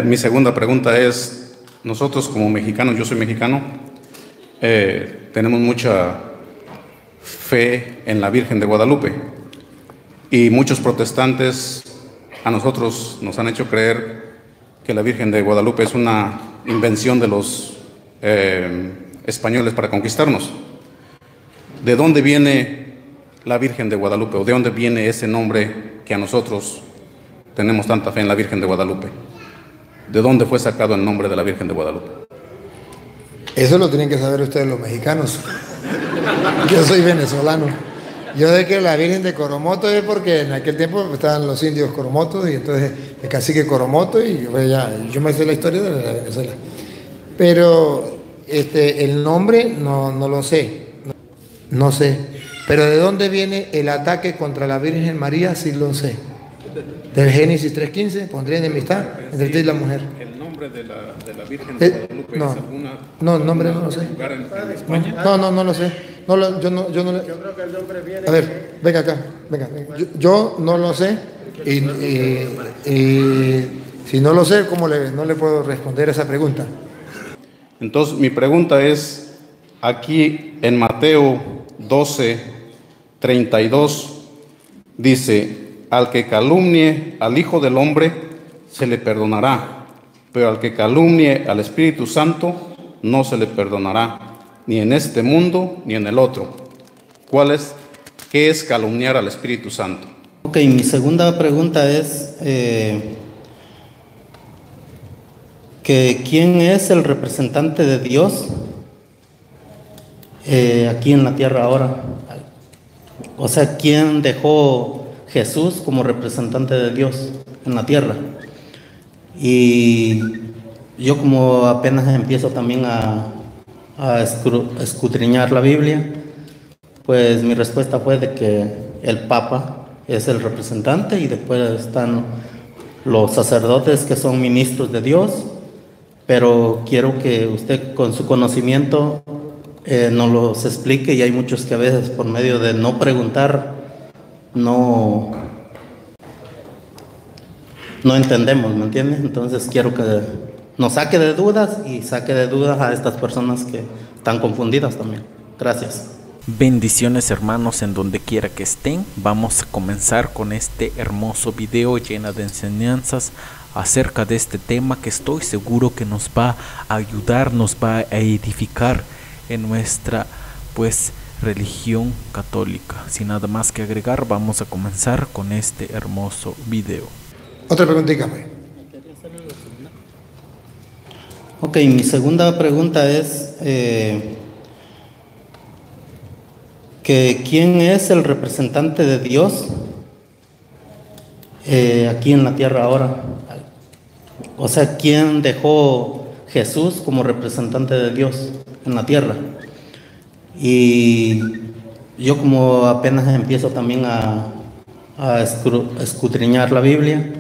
Mi segunda pregunta es, nosotros como mexicanos, yo soy mexicano, tenemos mucha fe en la Virgen de Guadalupe y muchos protestantes a nosotros nos han hecho creer que la Virgen de Guadalupe es una invención de los españoles para conquistarnos. ¿De dónde viene la Virgen de Guadalupe o de dónde viene ese nombre que a nosotros tenemos tanta fe en la Virgen de Guadalupe? ¿De dónde fue sacado el nombre de la Virgen de Guadalupe? Eso lo tienen que saber ustedes los mexicanos. Yo soy venezolano. Yo sé que la Virgen de Coromoto es porque en aquel tiempo estaban los indios coromotos y entonces el cacique Coromoto y yo me sé la historia de la Venezuela. Pero el nombre no lo sé. No sé. Pero ¿de dónde viene el ataque contra la Virgen María? Sí lo sé. Del Génesis 3:15, pondré enemistad entre ti y la mujer. ¿El nombre de la Virgen de Guadalupe no, es alguna? No, el nombre no lo sé. ¿Lugar en España? No lo sé. Yo creo que el nombre viene. A ver, venga acá, venga. Yo no lo sé y si no lo sé, ¿cómo no le puedo responder a esa pregunta? Entonces, mi pregunta es, aquí en Mateo 12:32 dice: al que calumnie al Hijo del Hombre se le perdonará, pero al que calumnie al Espíritu Santo no se le perdonará, ni en este mundo ni en el otro. ¿Qué es calumniar al Espíritu Santo? Ok, mi segunda pregunta es que ¿quién es el representante de Dios aquí en la tierra ahora? O sea, ¿quién dejó Jesús como representante de Dios en la tierra? Y yo como apenas empiezo también a escudriñar la Biblia, pues mi respuesta fue de que el Papa es el representante y después están los sacerdotes que son ministros de Dios, pero quiero que usted con su conocimiento nos los explique, y hay muchos que a veces por medio de no preguntar no entendemos, ¿me entiendes? Entonces quiero que nos saque de dudas y saque de dudas a estas personas que están confundidas también. Gracias. Bendiciones, hermanos, en donde quiera que estén. Vamos a comenzar con este hermoso video lleno de enseñanzas acerca de este tema que estoy seguro que nos va a ayudar, nos va a edificar en nuestra religión católica. Sin nada más que agregar, vamos a comenzar con este hermoso video. Otra preguntita, pues. Ok, mi segunda pregunta es que ¿quién es el representante de Dios aquí en la tierra ahora? O sea, ¿quién dejó Jesús como representante de Dios en la tierra? Y yo como apenas empiezo también a escudriñar la Biblia,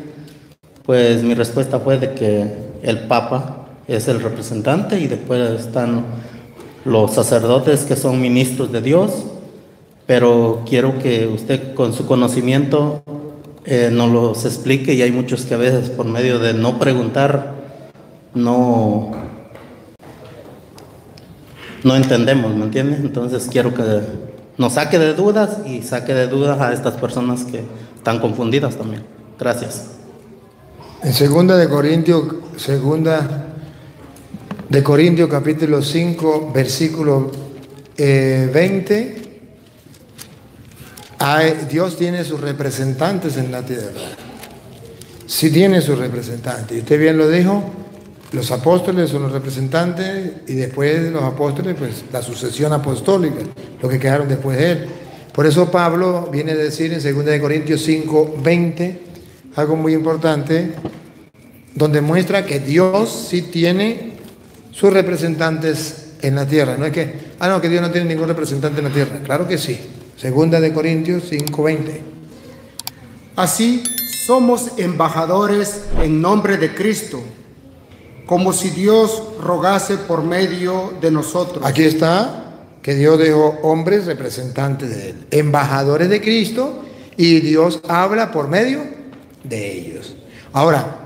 pues mi respuesta fue de que el Papa es el representante y después están los sacerdotes que son ministros de Dios, pero quiero que usted con su conocimiento nos los explique, y hay muchos que a veces por medio de no preguntar no entendemos, ¿me entiendes? Entonces quiero que nos saque de dudas y saque de dudas a estas personas que están confundidas también. Gracias. En segunda de Corintios capítulo 5 versículo 20, Dios tiene sus representantes en la tierra. Sí tiene sus representantes, y usted bien lo dijo. Los apóstoles son los representantes, y después de los apóstoles, pues la sucesión apostólica, los que quedaron después de él. Por eso Pablo viene a decir en 2 de Corintios 5:20 algo muy importante, donde muestra que Dios sí tiene sus representantes en la tierra. No es que Dios no tiene ningún representante en la tierra. Claro que sí. 2 de Corintios 5:20. Así somos embajadores en nombre de Cristo, como si Dios rogase por medio de nosotros. Aquí está que Dios dejó hombres representantes de él, embajadores de Cristo, y Dios habla por medio de ellos. Ahora,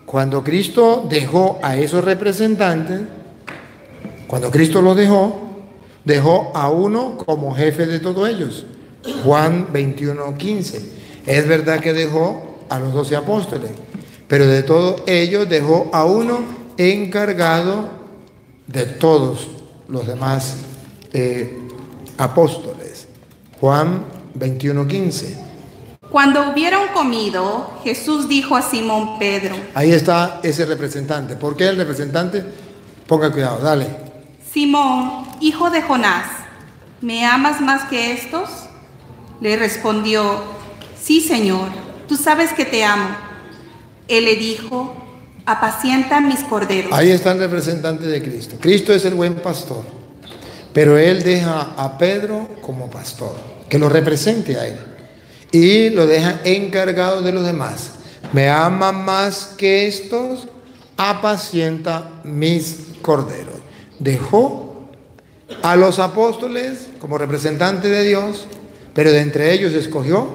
cuando Cristo dejó a esos representantes, cuando Cristo los dejó a uno como jefe de todos ellos. Juan 21:15. Es verdad que dejó a los 12 apóstoles, pero de todos ellos dejó a uno encargado de todos los demás apóstoles. Juan 21:15. Cuando hubieron comido, Jesús dijo a Simón Pedro. Ahí está ese representante. ¿Por qué el representante? Ponga cuidado, dale. Simón, hijo de Jonás, ¿me amas más que estos? Le respondió, sí, Señor, tú sabes que te amo. Él le dijo, apacienta mis corderos. Ahí está el representante de Cristo. Cristo es el buen pastor, pero Él deja a Pedro como pastor, que lo represente a Él, y lo deja encargado de los demás. Me ama más que estos, apacienta mis corderos. Dejó a los apóstoles como representantes de Dios, pero de entre ellos escogió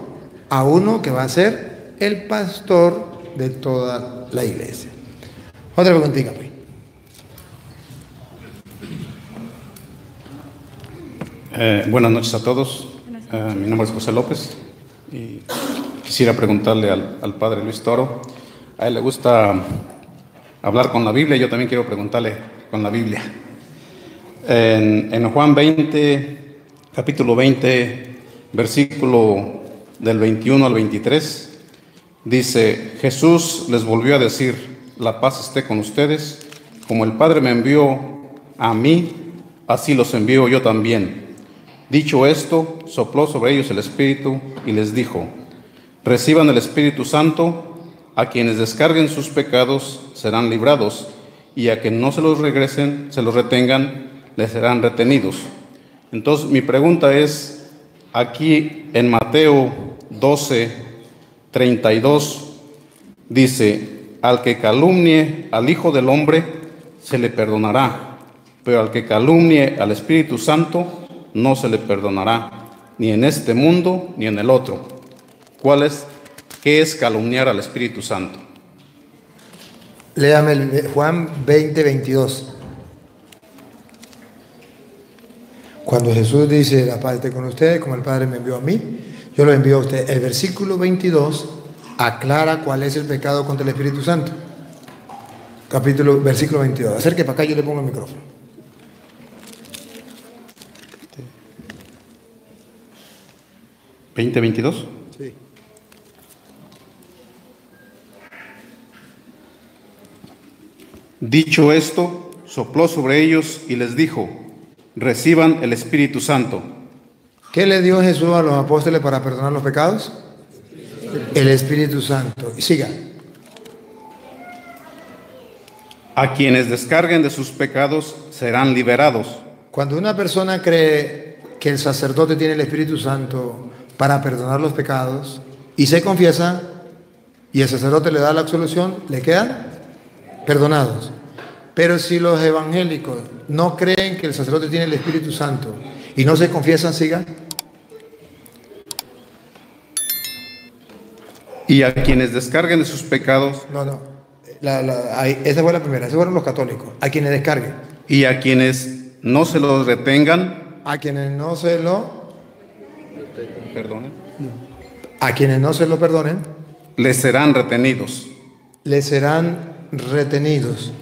a uno que va a ser el pastor de toda la iglesia. Otra preguntita, pues. Buenas noches a todos. Mi nombre es José López y quisiera preguntarle al padre Luis Toro. A él le gusta hablar con la Biblia, yo también quiero preguntarle con la Biblia. En Juan 20, capítulo 20, versículo del 21 al 23, dice, Jesús les volvió a decir, la paz esté con ustedes, como el Padre me envió a mí, así los envío yo también. Dicho esto, sopló sobre ellos el Espíritu y les dijo, reciban el Espíritu Santo, a quienes descarguen sus pecados serán librados, y a quienes no se los regresen, se los retengan, les serán retenidos. Entonces mi pregunta es, aquí en Mateo 12:32 dice, al que calumnie al Hijo del Hombre se le perdonará, pero al que calumnie al Espíritu Santo no se le perdonará, ni en este mundo ni en el otro. ¿Qué es calumniar al Espíritu Santo? Léame Juan 20:22. Cuando Jesús dice, la paz esté con ustedes, como el Padre me envió a mí, yo lo envío a usted. El versículo 22 aclara cuál es el pecado contra el Espíritu Santo. Versículo 22. Acerque para acá, yo le pongo el micrófono. ¿20:22? Sí. Dicho esto, sopló sobre ellos y les dijo, reciban el Espíritu Santo. ¿Qué le dio Jesús a los apóstoles para perdonar los pecados? El Espíritu Santo. Y siga. A quienes descarguen de sus pecados serán liberados. Cuando una persona cree que el sacerdote tiene el Espíritu Santo para perdonar los pecados y se confiesa y el sacerdote le da la absolución, le quedan perdonados. Pero si los evangélicos no creen que el sacerdote tiene el Espíritu Santo y no se confiesan, siga. Y a quienes descarguen de sus pecados. No. Esa fue la primera, esos fueron los católicos. A quienes descarguen. Y a quienes no se los retengan. A quienes no se lo perdonen. A quienes no se lo perdonen. Les serán retenidos. Les serán retenidos.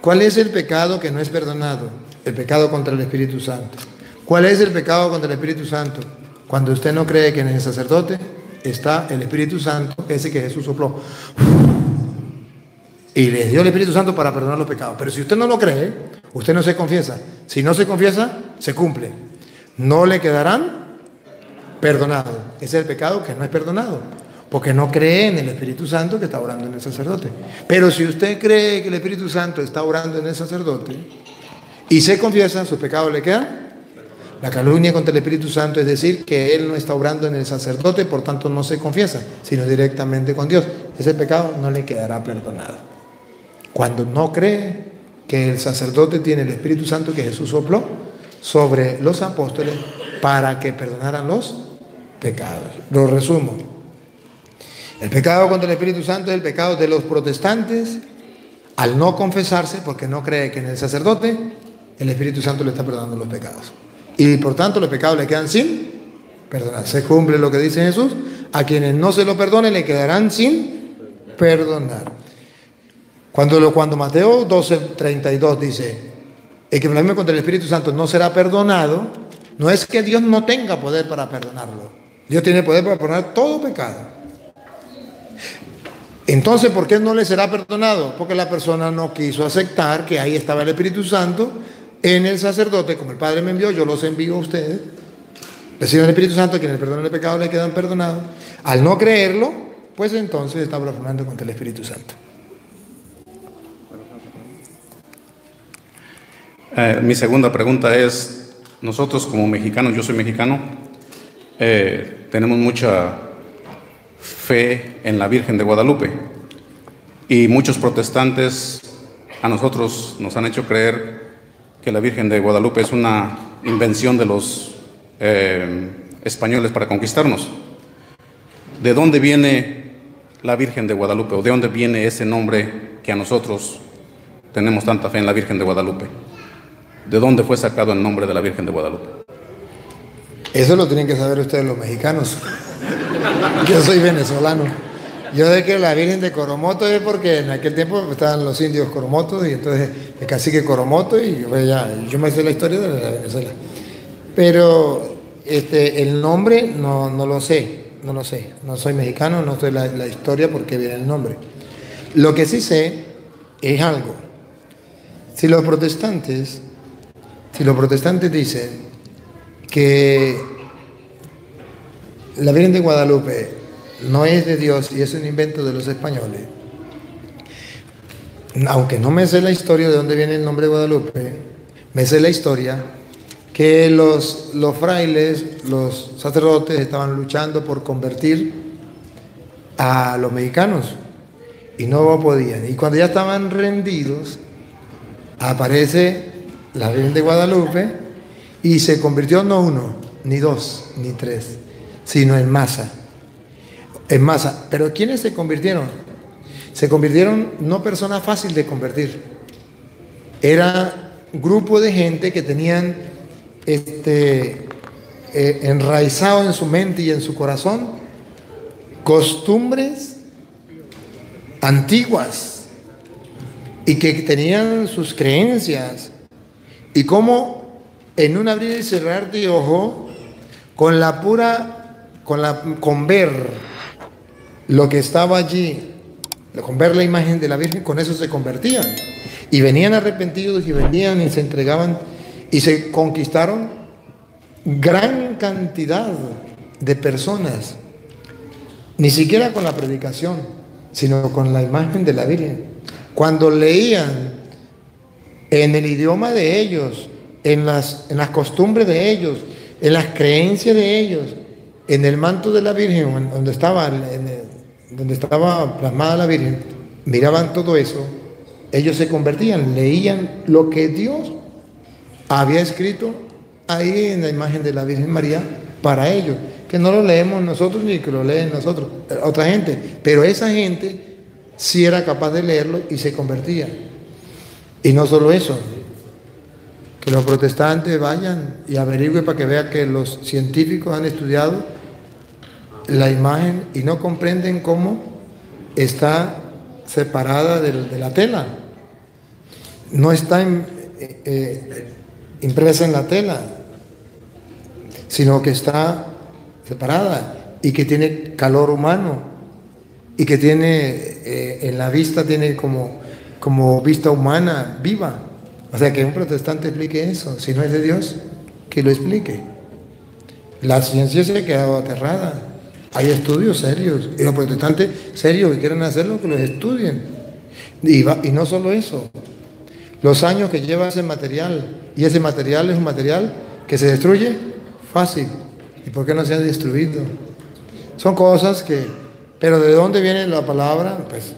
¿Cuál es el pecado que no es perdonado? El pecado contra el Espíritu Santo. ¿Cuál es el pecado contra el Espíritu Santo? Cuando usted no cree que en el sacerdote está el Espíritu Santo, ese que Jesús sopló y les dio el Espíritu Santo para perdonar los pecados. Pero si usted no lo cree, usted no se confiesa. Si no se confiesa, se cumple. No le quedarán perdonados. Ese es el pecado que no es perdonado, porque no cree en el Espíritu Santo que está orando en el sacerdote. Pero si usted cree que el Espíritu Santo está orando en el sacerdote y se confiesa, sus pecados le quedan. La calumnia contra el Espíritu Santo es decir que él no está orando en el sacerdote, por tanto no se confiesa, sino directamente con Dios. Ese pecado no le quedará perdonado. Cuando no cree que el sacerdote tiene el Espíritu Santo que Jesús sopló sobre los apóstoles para que perdonaran los pecados. Lo resumo. El pecado contra el Espíritu Santo es el pecado de los protestantes al no confesarse porque no cree que en el sacerdote el Espíritu Santo le está perdonando los pecados. Y por tanto los pecados le quedan sin perdonar. Se cumple lo que dice Jesús. A quienes no se lo perdonen le quedarán sin perdonar. Cuando Mateo 12:32 dice, el que blasfeme contra el Espíritu Santo no será perdonado, no es que Dios no tenga poder para perdonarlo. Dios tiene poder para perdonar todo pecado. Entonces, ¿por qué no le será perdonado? Porque la persona no quiso aceptar que ahí estaba el Espíritu Santo en el sacerdote, como el Padre me envió, yo los envío a ustedes. Reciben el Espíritu Santo, quienes perdonan el pecado le quedan perdonados. Al no creerlo, pues entonces está blasfemando contra el Espíritu Santo. Mi segunda pregunta es, nosotros como mexicanos, yo soy mexicano, tenemos mucha fe en la Virgen de Guadalupe y muchos protestantes a nosotros nos han hecho creer que la Virgen de Guadalupe es una invención de los españoles para conquistarnos. ¿De dónde viene la Virgen de Guadalupe o de dónde viene ese nombre que a nosotros tenemos tanta fe en la Virgen de Guadalupe? ¿De dónde fue sacado el nombre de la Virgen de Guadalupe? Eso lo tienen que saber ustedes los mexicanos. Yo soy venezolano. Yo sé que la Virgen de Coromoto es porque en aquel tiempo estaban los indios coromotos y entonces el cacique Coromoto y yo me sé la historia de la Venezuela. Pero el nombre no lo sé. No soy mexicano, no sé la historia porque viene el nombre. Lo que sí sé es algo. Si los protestantes dicen que la Virgen de Guadalupe no es de Dios y es un invento de los españoles, aunque no me sé la historia de dónde viene el nombre de Guadalupe, me sé la historia que los frailes, los sacerdotes estaban luchando por convertir a los mexicanos y no podían. Y cuando ya estaban rendidos, aparece la Virgen de Guadalupe y se convirtió no uno, ni dos, ni tres, sino en masa. En masa. ¿Pero quiénes se convirtieron? Se convirtieron no personas fáciles de convertir. Era un grupo de gente que tenían enraizado en su mente y en su corazón costumbres antiguas y que tenían sus creencias. Y como en un abrir y cerrar de ojo, con ver lo que estaba allí, con ver la imagen de la Virgen, con eso se convertían. Y venían arrepentidos y venían y se entregaban y se conquistaron gran cantidad de personas, ni siquiera con la predicación, sino con la imagen de la Virgen. Cuando leían en el idioma de ellos, en las costumbres de ellos, en las creencias de ellos, en el manto de la Virgen, donde estaba plasmada la Virgen, miraban todo eso, ellos se convertían, leían lo que Dios había escrito ahí en la imagen de la Virgen María para ellos, que no lo leemos nosotros ni que lo leen nosotros, otra gente, pero esa gente sí era capaz de leerlo y se convertía. Y no solo eso, que los protestantes vayan y averigüen para que vean que los científicos han estudiado la imagen y no comprenden cómo está separada de la tela. No está impresa en la tela, sino que está separada y que tiene calor humano y que tiene en la vista tiene como vista humana viva. O sea, que un protestante explique eso, si no es de Dios, que lo explique. La ciencia se ha quedado aterrada. Hay estudios serios, y los protestantes serios que quieren hacerlo, que los estudien. Y no solo eso, los años que lleva ese material, y ese material es un material que se destruye fácil. ¿Y por qué no se ha destruido? Son cosas pero ¿de dónde viene la palabra? Pues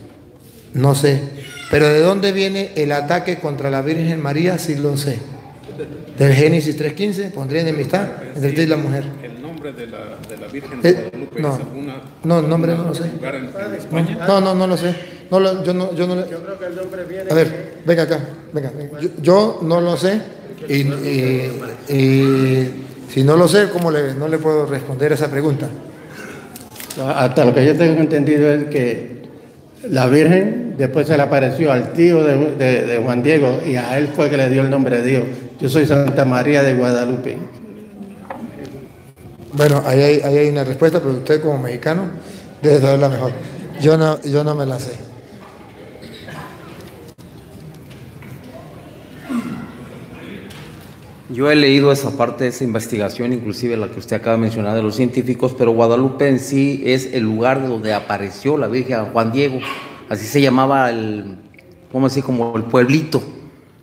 no sé. Pero ¿de dónde viene el ataque contra la Virgen María? Sí lo sé. Del Génesis 3:15, pondré enemistad entre ti y la mujer. nombre de la Virgen de Guadalupe no, es alguna? No, el nombre no lo sé. ¿Lugar en España? No lo sé. Yo no. Yo creo que el nombre viene. A ver, venga acá, venga. Yo no lo sé y si no lo sé, ¿cómo no le puedo responder esa pregunta? Hasta lo que yo tengo entendido es que la Virgen después se le apareció al tío de Juan Diego y a él fue que le dio el nombre de Dios. Yo soy Santa María de Guadalupe. Bueno, ahí hay una respuesta, pero usted como mexicano debe saberla mejor. Yo no me la sé. Yo he leído esa parte de esa investigación, inclusive la que usted acaba de mencionar de los científicos, pero Guadalupe en sí es el lugar donde apareció la Virgen Juan Diego, así se llamaba como el pueblito,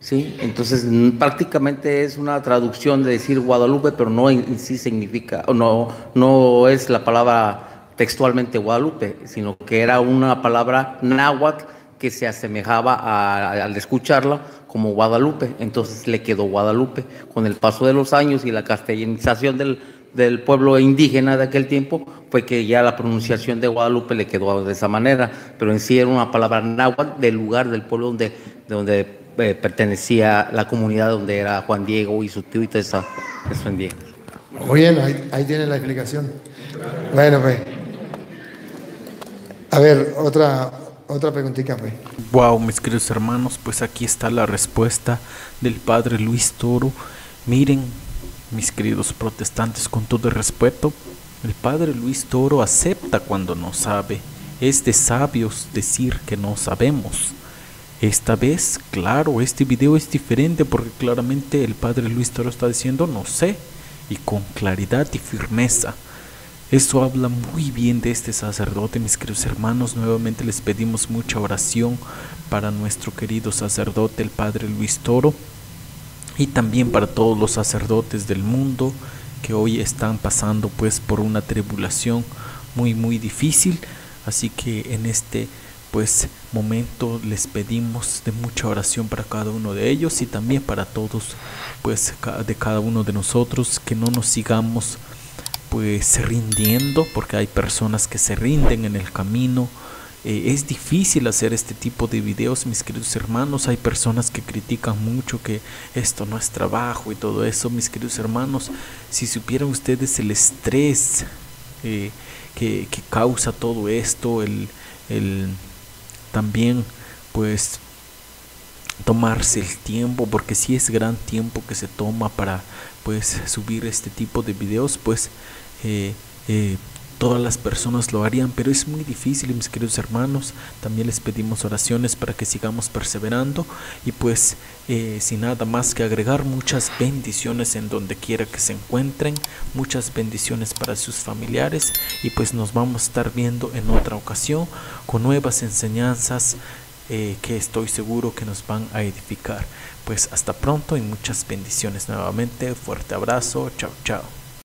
¿sí? Entonces prácticamente es una traducción de decir Guadalupe, pero no en sí significa, no es la palabra textualmente Guadalupe, sino que era una palabra náhuatl que se asemejaba al escucharla como Guadalupe, entonces le quedó Guadalupe. Con el paso de los años y la castellanización del pueblo indígena de aquel tiempo, fue que ya la pronunciación de Guadalupe le quedó de esa manera, pero en sí era una palabra náhuatl del lugar del pueblo donde pertenecía la comunidad, donde era Juan Diego y su tío y todo eso indígena. Muy bien, ahí tiene la explicación. Bueno, pues, a ver, otra preguntita, pues. Wow, mis queridos hermanos, pues aquí está la respuesta del padre Luis Toro. Miren, mis queridos protestantes, con todo el respeto, el padre Luis Toro acepta cuando no sabe. Es de sabios decir que no sabemos. Esta vez, claro, este video es diferente porque claramente el padre Luis Toro está diciendo no sé, y con claridad y firmeza. Eso habla muy bien de este sacerdote, mis queridos hermanos. Nuevamente les pedimos mucha oración para nuestro querido sacerdote, el padre Luis Toro, y también para todos los sacerdotes del mundo que hoy están pasando pues por una tribulación muy difícil. Así que en este pues momento les pedimos de mucha oración para cada uno de ellos y también para todos pues de cada uno de nosotros, que no nos sigamos pues rindiendo, porque hay personas que se rinden en el camino. Es difícil hacer este tipo de videos, mis queridos hermanos. Hay personas que critican mucho que esto no es trabajo y todo eso, mis queridos hermanos. Si supieran ustedes el estrés que causa todo esto, también pues tomarse el tiempo, porque si es gran tiempo que se toma para pues subir este tipo de videos, pues todas las personas lo harían, pero es muy difícil, mis queridos hermanos. También les pedimos oraciones para que sigamos perseverando y pues sin nada más que agregar, muchas bendiciones en donde quiera que se encuentren, muchas bendiciones para sus familiares, y pues nos vamos a estar viendo en otra ocasión con nuevas enseñanzas que estoy seguro que nos van a edificar. Pues hasta pronto y muchas bendiciones nuevamente. Fuerte abrazo, chao chao.